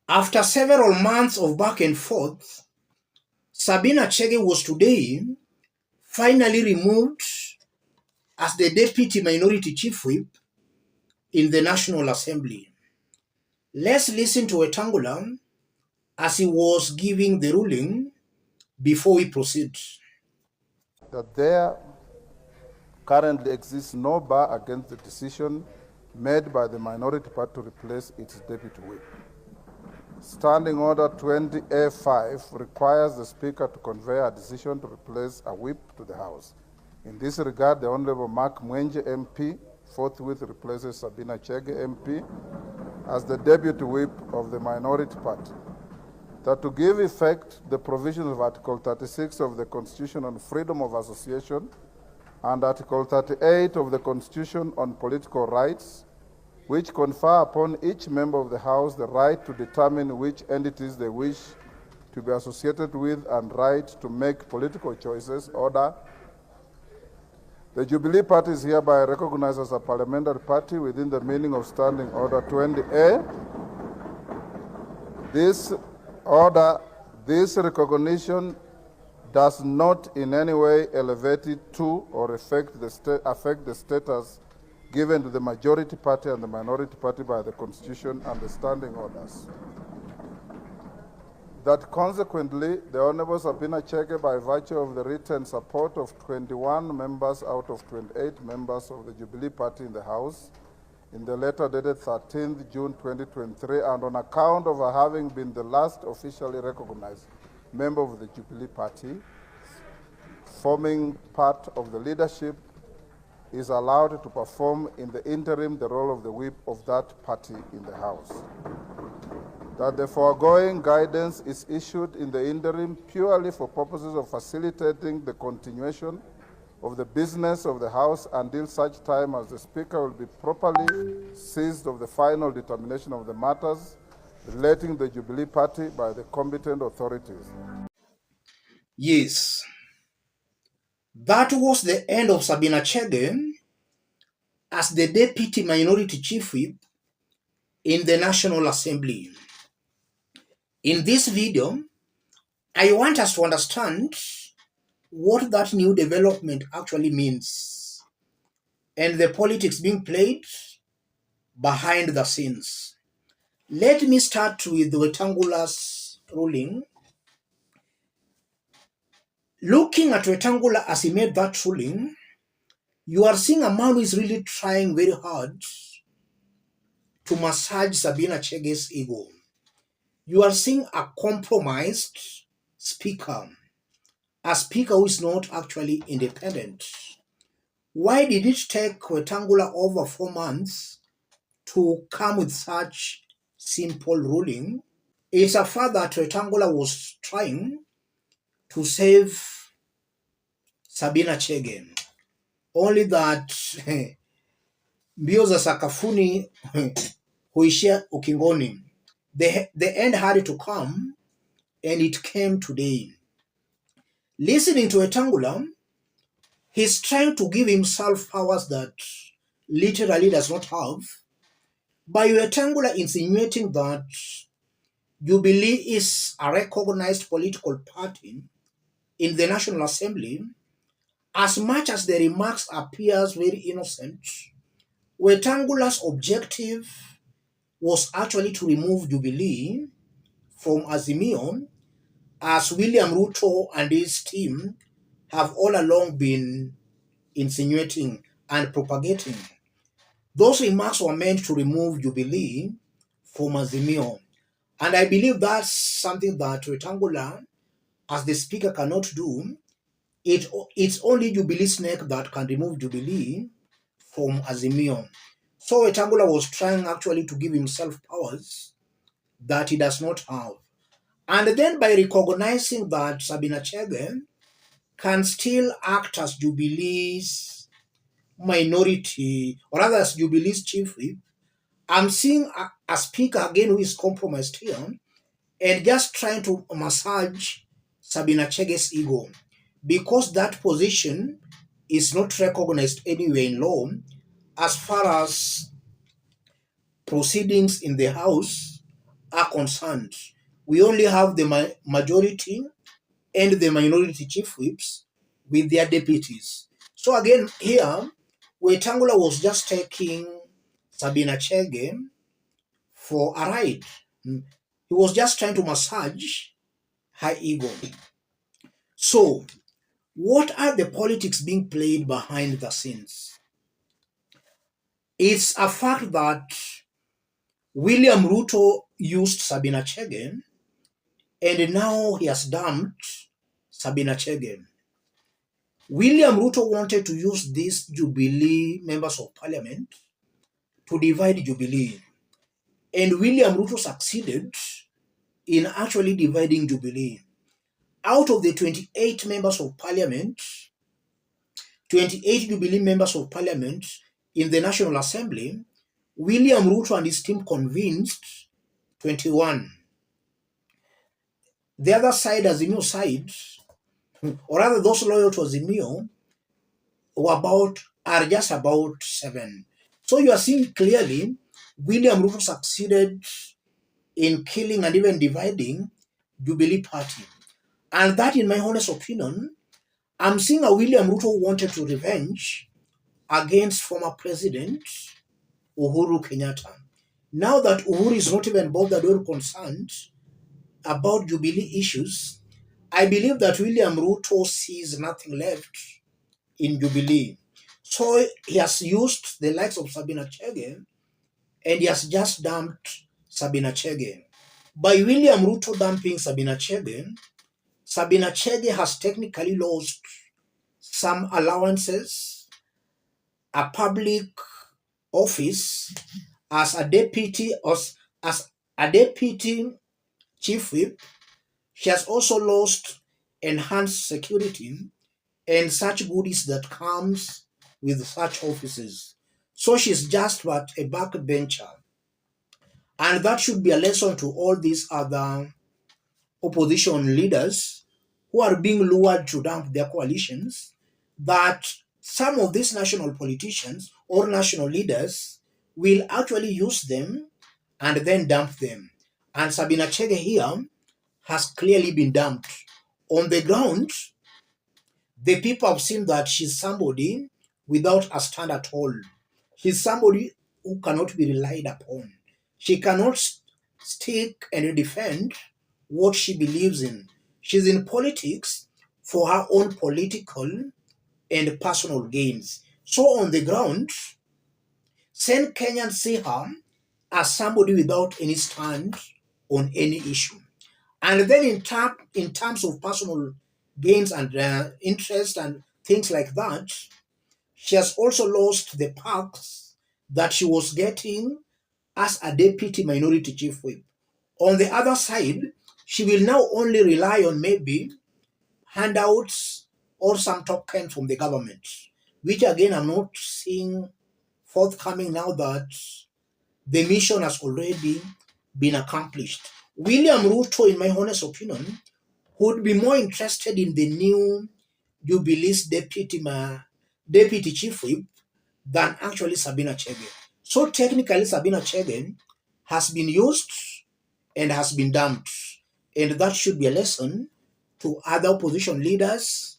After several months of back and forth, Sabina Chege was today finally removed as the Deputy Minority Chief Whip in the National Assembly. Let's listen to Wetangula as he was giving the ruling before we proceed. That there currently exists no bar against the decision made by the minority party to replace its deputy whip. Standing Order 20A5 requires the Speaker to convey a decision to replace a whip to the House. In this regard, the Honorable Mark Mwenje MP forthwith replaces Sabina Chege MP as the deputy whip of the minority party. That to give effect the provisions of Article 36 of the Constitution on freedom of association and Article 38 of the Constitution on political rights, which confer upon each member of the House the right to determine which entities they wish to be associated with and right to make political choices. Order. The Jubilee Party is hereby recognized as a parliamentary party within the meaning of Standing Order 20A. This recognition does not in any way elevate it to or affect the status given to the majority party and the minority party by the Constitution and the standing orders. That consequently, the Honorable Sabina Chege, by virtue of the written support of 21 members out of 28 members of the Jubilee Party in the House, in the letter dated 13th June 2023, and on account of her having been the last officially recognized member of the Jubilee Party, forming part of the leadership, is allowed to perform in the interim the role of the whip of that party in the House. That the foregoing guidance is issued in the interim purely for purposes of facilitating the continuation of the business of the House until such time as the Speaker will be properly seized of the final determination of the matters relating the Jubilee Party by the competent authorities. Yes, that was the end of Sabina Chege as the Deputy Minority Chief Whip in the National Assembly. In this video, I want us to understand what that new development actually means and the politics being played behind the scenes. Let me start with Wetangula's ruling. Looking at Wetangula as he made that ruling, you are seeing a man who is really trying very hard to massage Sabina Chege's ego. You are seeing a compromised speaker, a speaker who is not actually independent. Why did it take Wetangula over 4 months to come with such simple ruling? It's a fact that Wetangula was trying to save Sabina Chege. Only that mbio za sakafuni huishia ukingoni. The end had to come, and it came today. Listening to Wetangula, he's trying to give himself powers that literally does not have, by Wetangula insinuating that Jubilee is a recognized political party in the National Assembly. As much as the remarks appears very innocent, Wetangula's objective was actually to remove Jubilee from Azimio, as William Ruto and his team have all along been insinuating and propagating. Those remarks were meant to remove Jubilee from Azimio. And I believe that's something that Wetangula, as the speaker, cannot do. It's only Jubilee Snake that can remove Jubilee from Azimio. So Wetangula was trying actually to give himself powers that he does not have. And then by recognizing that Sabina Chege can still act as Jubilee's minority, or rather as Jubilee's chief whip, I'm seeing a speaker again who is compromised here and just trying to massage Sabina Chege's ego, because that position is not recognized anywhere in law as far as proceedings in the House are concerned. We only have the majority and the minority chief whips with their deputies. So again, here, Wetangula was just taking Sabina Chege for a ride. He was just trying to massage her ego. So, what are the politics being played behind the scenes? It's a fact that William Ruto used Sabina Chege, and now he has dumped Sabina Chege. William Ruto wanted to use these Jubilee members of parliament to divide Jubilee. And William Ruto succeeded in actually dividing Jubilee. Out of the 28 members of parliament, 28 Jubilee members of parliament in the National Assembly, William Ruto and his team convinced 21. The other side, Azimio side, or rather those loyal to Azimio, are just about 7. So you are seeing clearly William Ruto succeeded in killing and even dividing Jubilee Party. And that, in my honest opinion, I'm seeing a William Ruto wanted to revenge against former President Uhuru Kenyatta. Now that Uhuru is not even bothered or concerned about Jubilee issues, I believe that William Ruto sees nothing left in Jubilee. So he has used the likes of Sabina Chege, and he has just dumped Sabina Chege. By William Ruto dumping Sabina Chege has technically lost some allowances, a public office as a deputy chief whip. She has also lost enhanced security and such goodies that comes with such offices. So she's just but a backbencher. And that should be a lesson to all these other opposition leaders who are being lured to dump their coalitions, that some of these national politicians or national leaders will actually use them and then dump them. And Sabina Chege here has clearly been dumped. On the ground, the people have seen that she's somebody without a stand at all. She's somebody who cannot be relied upon. She cannot stick and defend what she believes in. She's in politics for her own political and personal gains. So on the ground, Sen Kenyans see her as somebody without any stand on any issue. And then in terms of personal gains and interest and things like that, she has also lost the perks that she was getting as a deputy minority chief whip. On the other side, she will now only rely on maybe handouts or some token from the government, which again I'm not seeing forthcoming now that the mission has already been accomplished. William Ruto, in my honest opinion, would be more interested in the new Jubilee's deputy chief whip than actually Sabina Chege. So technically, Sabina Chege has been used and has been dumped. And that should be a lesson to other opposition leaders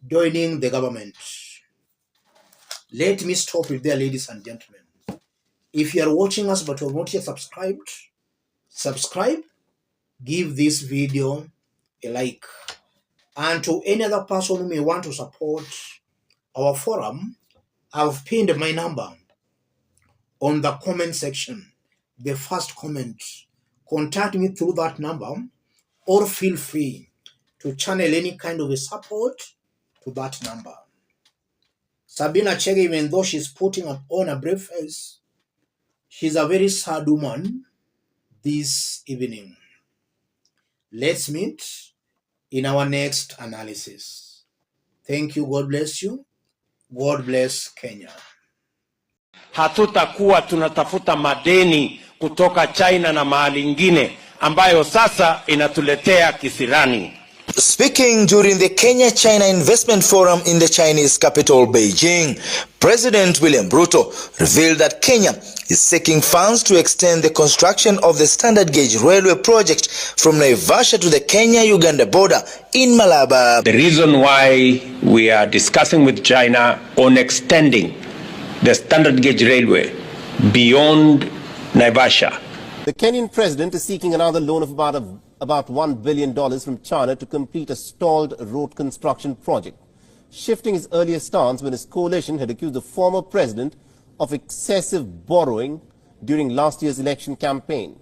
joining the government. Let me stop it there, ladies and gentlemen. If you are watching us but you have not yet subscribed, subscribe, give this video a like. And to any other person who may want to support our forum, I've pinned my number on the comment section, the first comment. Contact me through that number, or feel free to channel any kind of a support to that number. Sabina Chege, even though she's putting on a brave face, she's a very sad woman this evening. Let's meet in our next analysis. Thank you. God bless you. God bless Kenya. Hatutakuwa tunatafuta madeni kutoka China na mahali ingine ambayo sasa inatuletea kisirani. Speaking during the Kenya-China Investment Forum in the Chinese capital, Beijing, President William Ruto revealed that Kenya is seeking funds to extend the construction of the standard gauge railway project from Naivasha to the Kenya-Uganda border in Malaba. The reason why we are discussing with China on extending the standard gauge railway beyond Naivasha. The Kenyan president is seeking another loan of about $1 billion from China to complete a stalled road construction project, shifting his earlier stance when his coalition had accused the former president of excessive borrowing during last year's election campaign.